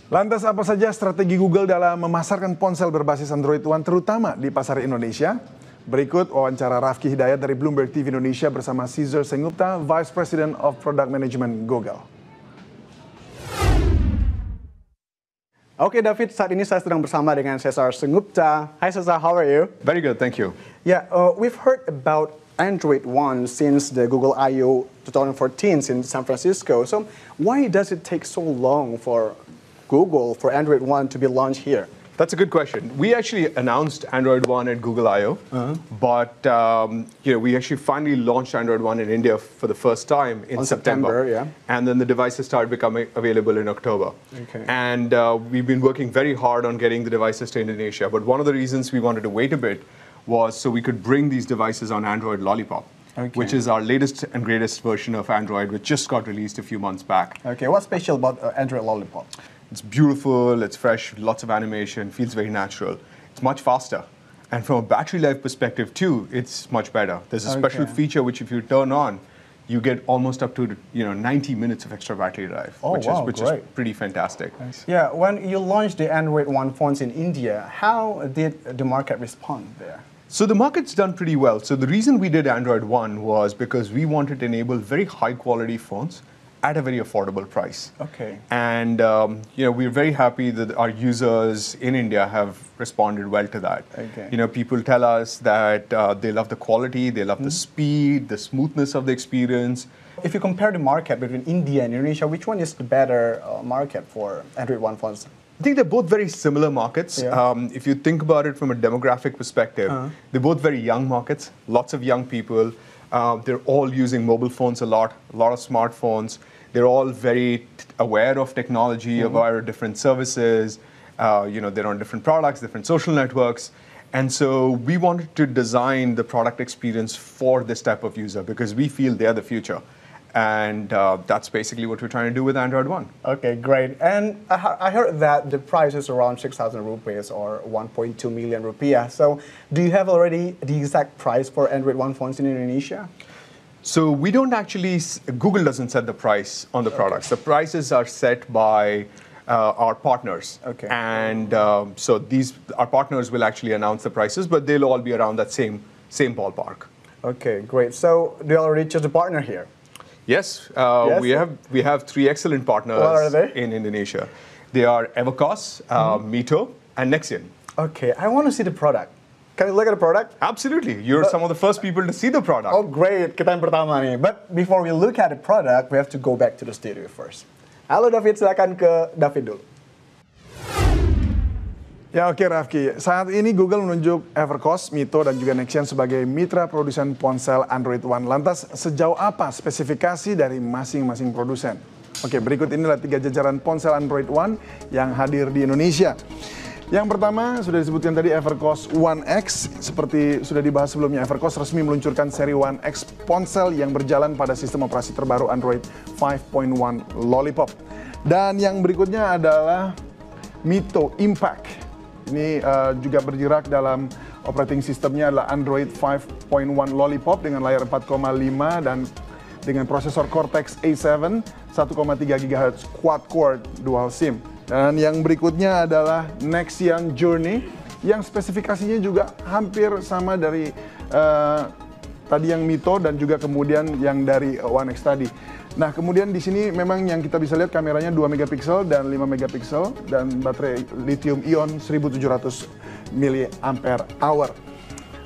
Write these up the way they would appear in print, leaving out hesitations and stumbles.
Lantas apa saja strategi Google dalam memasarkan ponsel berbasis Android One terutama di pasar Indonesia? Berikut wawancara Rafki Hidayat dari Bloomberg TV Indonesia bersama Caesar Sengupta, Vice President of Product Management Google. Oke David, saat ini saya sedang bersama dengan Caesar Sengupta. Hi Caesar, how are you? Very good, thank you. Yeah, we've heard about Android One since the Google I/O 2014 in San Francisco. So why does it take so long for Google, for Android One to be launched here? That's a good question. We actually announced Android One at Google I/O, but we actually finally launched Android One in India for the first time in September. Yeah. And then the devices started becoming available in October. Okay. And we've been working very hard on getting the devices to Indonesia. But one of the reasons we wanted to wait a bit was so we could bring these devices on Android Lollipop, which is our latest and greatest version of Android, which just got released a few months back. Okay, what's special about Android Lollipop? It's beautiful, it's fresh, lots of animation, feels very natural. It's much faster. And from a battery life perspective too, it's much better. There's a special feature which if you turn on, you get almost up to 90 minutes of extra battery life, which is pretty fantastic. Nice. Yeah, when you launched the Android One phones in India, how did the market respond there? So the market's done pretty well. So the reason we did Android One was because we wanted to enable very high quality phones at a very affordable price. Okay. And we're very happy that our users in India have responded well to that. Okay. People tell us that they love the quality, they love the speed, the smoothness of the experience. If you compare the market between India and Indonesia, which one is the better market for Android One phones? I think they're both very similar markets. Yeah. If you think about it from a demographic perspective, they're both very young markets, lots of young people. They're all using mobile phones a lot of smartphones. They're all very aware of technology, aware of different services. They're on different products, different social networks. And so we wanted to design the product experience for this type of user because we feel they're the future. And that's basically what we're trying to do with Android One. Okay, great. And I heard that the price is around 6,000 rupees or 1.2 million rupiah. So do you have already the exact price for Android One phones in Indonesia? So we don't actually, Google doesn't set the price on the products. The prices are set by our partners. Okay. And so our partners will actually announce the prices, but they'll all be around that same ballpark. Okay, great. So do you already choose a partner here? Yes, Yes? we have three excellent partners What are they? in Indonesia. They are Evercos, Mito, and Nexian. Okay, I want to see the product. Can you look at the product? Absolutely. You're some of the first people to see the product. Oh, great. Kita yang pertama nih. But before we look at the product, we have to go back to the studio first. Halo David, silakan ke David dulu. Ya oke Rafki, saat ini Google menunjuk Evercos, Mito, dan juga Nexian sebagai mitra produsen ponsel Android One. Lantas sejauh apa spesifikasi dari masing-masing produsen? Oke, berikut inilah 3 jajaran ponsel Android One yang hadir di Indonesia. Yang pertama sudah disebutkan tadi Evercos One X. Seperti sudah dibahas sebelumnya, Evercos resmi meluncurkan seri One X ponsel yang berjalan pada sistem operasi terbaru Android 5.1 Lollipop. Dan yang berikutnya adalah Mito Impact. Ini juga bergerak dalam operating sistemnya adalah Android 5.1 Lollipop dengan layar 4,5 dan dengan prosesor Cortex A7 1,3 GHz quad-core dual SIM. Dan yang berikutnya adalah Nexian Journey yang spesifikasinya juga hampir sama dari tadi yang Mito dan juga kemudian yang dari One X tadi. Nah, kemudian di sini memang yang kita bisa lihat kameranya 2 megapiksel dan 5 megapiksel dan baterai lithium ion 1700 mAh.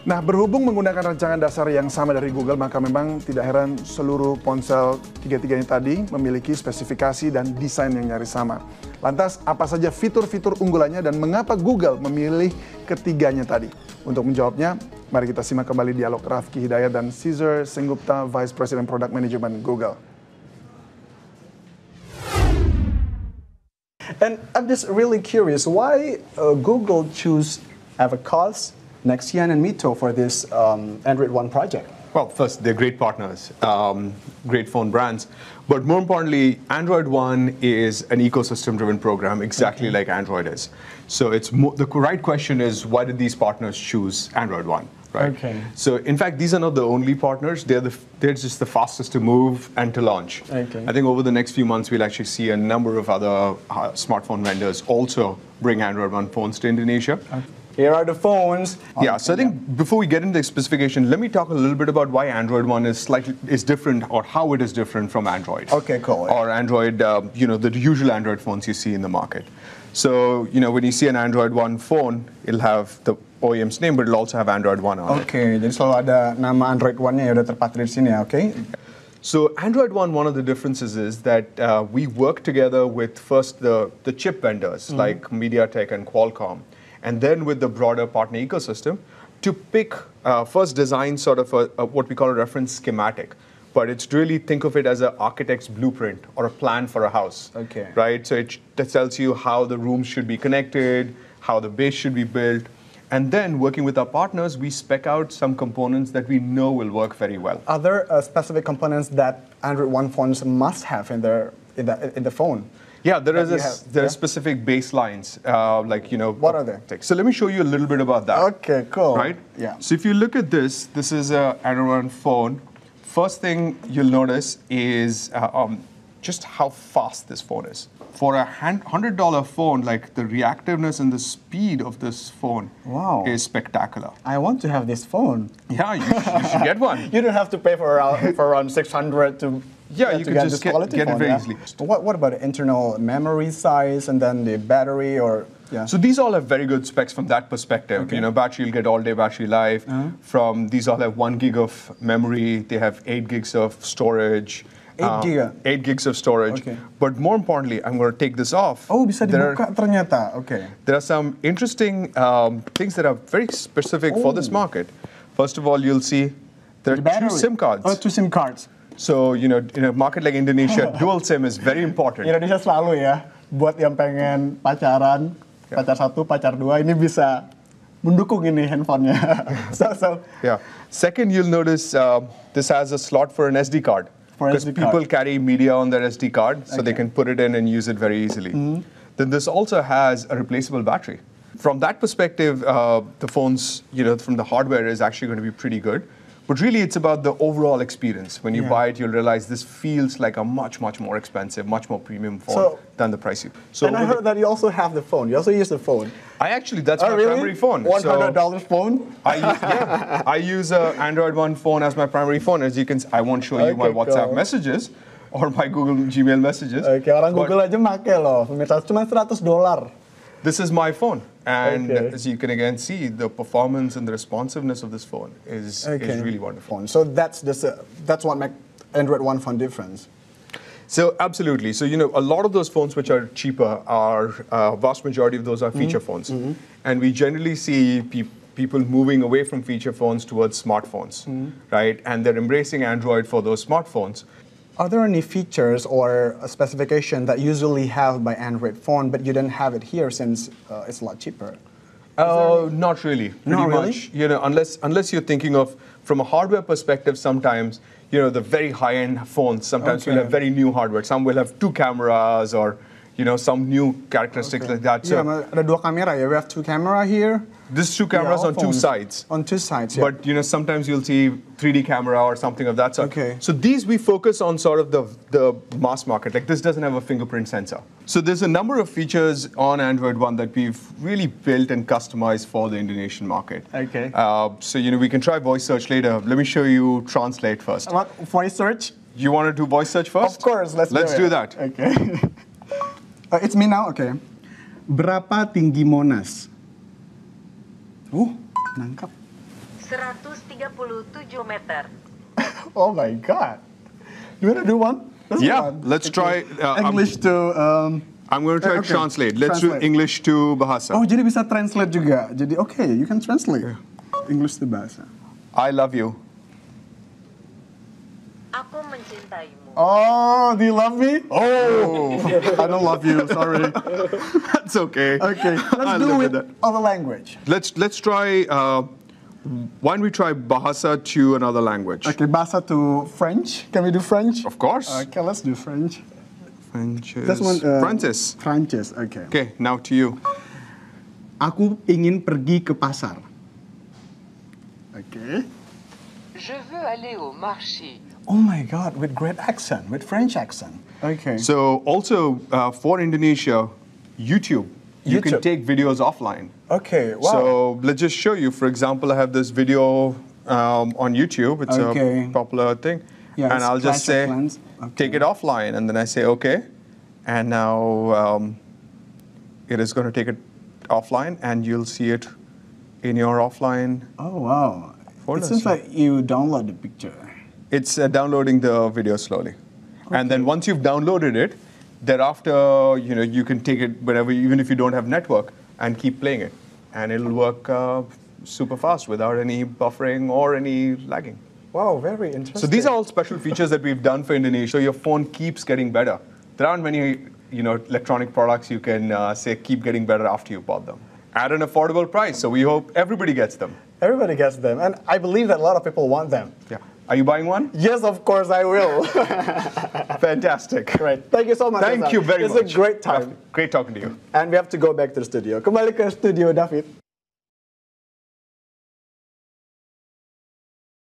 Nah, berhubung menggunakan rancangan dasar yang sama dari Google, maka memang tidak heran seluruh ponsel tiga-tiganya tadi memiliki spesifikasi dan desain yang nyaris sama. Lantas, apa saja fitur-fitur unggulannya dan mengapa Google memilih ketiganya tadi? Untuk menjawabnya, mari kita simak kembali dialog Rafki Hidayat dan Caesar Sengupta, Vice President Product Management Google. And I'm just really curious, why Google choose Evercos, Nexian, and Mito for this Android One project? Well, first, they're great partners, great phone brands. But more importantly, Android One is an ecosystem-driven program, exactly like Android is. So the right question is, why did these partners choose Android One? right? Okay. So in fact, these are not the only partners. They're just the fastest to move and to launch. Okay. I think over the next few months, we'll actually see a number of other smartphone vendors also bring Android One phones to Indonesia. Here are the phones. Yeah, so I think before we get into the specification, let me talk a little bit about why Android One is different, or how it is different from Android. Okay, cool. Or Android, the usual Android phones you see in the market. So, when you see an Android One phone, it'll have the OEM's name, but it'll also have Android One on it. Okay, jadi selalu ada nama Android One-nya ya udah terpatri di sini ya, okay? So Android One of the differences is that we work together with first the chip vendors like MediaTek and Qualcomm, and then with the broader partner ecosystem to pick, first design sort of what we call a reference schematic. But it's really, think of it as an architect's blueprint or a plan for a house. Okay. Right? So it tells you how the rooms should be connected, how the base should be built. And then working with our partners, we spec out some components that we know will work very well. Are there specific components that Android One phones must have in the phone? Yeah, there That are specific baselines, What are they? So let me show you a little bit about that. Okay, cool. Right? Yeah. So if you look at this is an Android One phone. First thing you'll notice is just how fast this phone is. For a $100 phone, like the reactiveness and the speed of this phone is spectacular. I want to have this phone. Yeah, you should get one. You don't have to pay for around 600 to Yeah, you can get just this quality get it phone, very yeah? easily. What about the internal memory size and then the battery or yeah? So these all have very good specs from that perspective. Okay. Battery, you'll get all-day battery life. From these all have 1 gig of memory. They have 8 gigs of storage. 8 gigs of storage. Okay. But more importantly, I'm going to take this off. Oh, bisa dibuka ternyata. Okay. There are some interesting things that are very specific for this market. First of all, you'll see there are 2 SIM cards. Oh, 2 SIM cards. So, in a market like Indonesia, dual SIM is very important. Indonesia selalu ya, buat yang pengen pacaran, pacar 1, pacar 2, ini bisa mendukung ini handphonenya. Yeah. Second, you'll notice this has a slot for an SD card. Because people carry media on their SD card, so they can put it in and use it very easily. Then this also has a replaceable battery. From that perspective, the phones, from the hardware is actually going to be pretty good. But really, it's about the overall experience. When you buy it, you'll realize this feels like a much, much more expensive, much more premium phone than the price. And I heard that you also have the phone. You also use the phone. That's my primary phone. $100 phone? I use an Android One phone as my primary phone. As you can see, I won't show you my WhatsApp messages or my Google Gmail messages. Oke, orang Google aja make loh. Cuma $100. This is my phone. And as you can again see, the performance and the responsiveness of this phone is really wonderful. So that's what makes Android One phone different. So absolutely. So a lot of those phones which are cheaper are vast majority of those are feature phones, and we generally see people moving away from feature phones towards smartphones, right? And they're embracing Android for those smartphones. Are there any features or a specification that usually have by Android phone, but you don't have it here since it's a lot cheaper? Not really. Pretty much. Unless you're thinking of from a hardware perspective, sometimes the very high-end phones. Sometimes will have very new hardware. Some will have 2 cameras or some new characteristics like that. So ada 2 kamera ya. We have 2 camera here. There's 2 cameras on 2 sides. On 2 sides, yeah. But sometimes you'll see 3D camera or something of that sort. Okay. So these we focus on sort of the mass market. Like this doesn't have a fingerprint sensor. So there's a number of features on Android One that we've really built and customized for the Indonesian market. Okay. So we can try voice search later. Let me show you translate first. What voice search? You want to do voice search first? Of course, let's do that. Okay. It's me now. Okay. Berapa tinggi Monas? Nangkap. 137 meter. Oh my God. You want to do one? Let's try. English to... I'm going to try to translate. Let's do English to Bahasa. Oh, jadi bisa translate juga. Jadi, you can translate. English to Bahasa. I love you. Aku mencintaimu. Oh, do you love me? Oh, I don't love you. Sorry. That's okay. Okay, let's do it other language. Let's try. Why don't we try Bahasa to another language? Okay, Bahasa to French. Can we do French? Of course. Okay, let's do French. French is This one, Francis. Francis. Okay. Okay, now to you. Aku ingin pergi ke pasar. Okay. Je veux aller au marché. Oh my God, with great accent, with French accent. Okay. So also for Indonesia, YouTube. You can YouTube. take videos offline. Okay, wow. So let's just show you. For example, I have this video on YouTube. It's Okay. a popular thing. Yeah, and it's I'll just Clash say, of Clans. Okay. take it offline. And then I say, OK. And now it is going to take it offline. And you'll see it in your offline. Oh, wow. Folder. It seems like you download the picture. It's downloading the video slowly. And then once you've downloaded it, thereafter, you can take it wherever, even if you don't have network, and keep playing it. And it'll work super fast without any buffering or any lagging. Wow, very interesting. So these are all special features that we've done for Indonesia. Your phone keeps getting better. There aren't many electronic products you can say keep getting better after you bought them. At an affordable price, so we hope everybody gets them. Everybody gets them, and I believe that a lot of people want them. Yeah. Are you buying one? Yes, of course I will. Fantastic. Great. Thank you so much. Thank Cesar. you very much. It's a great time. Great talking to you. And we have to go back to the studio. Kembali ke studio, David.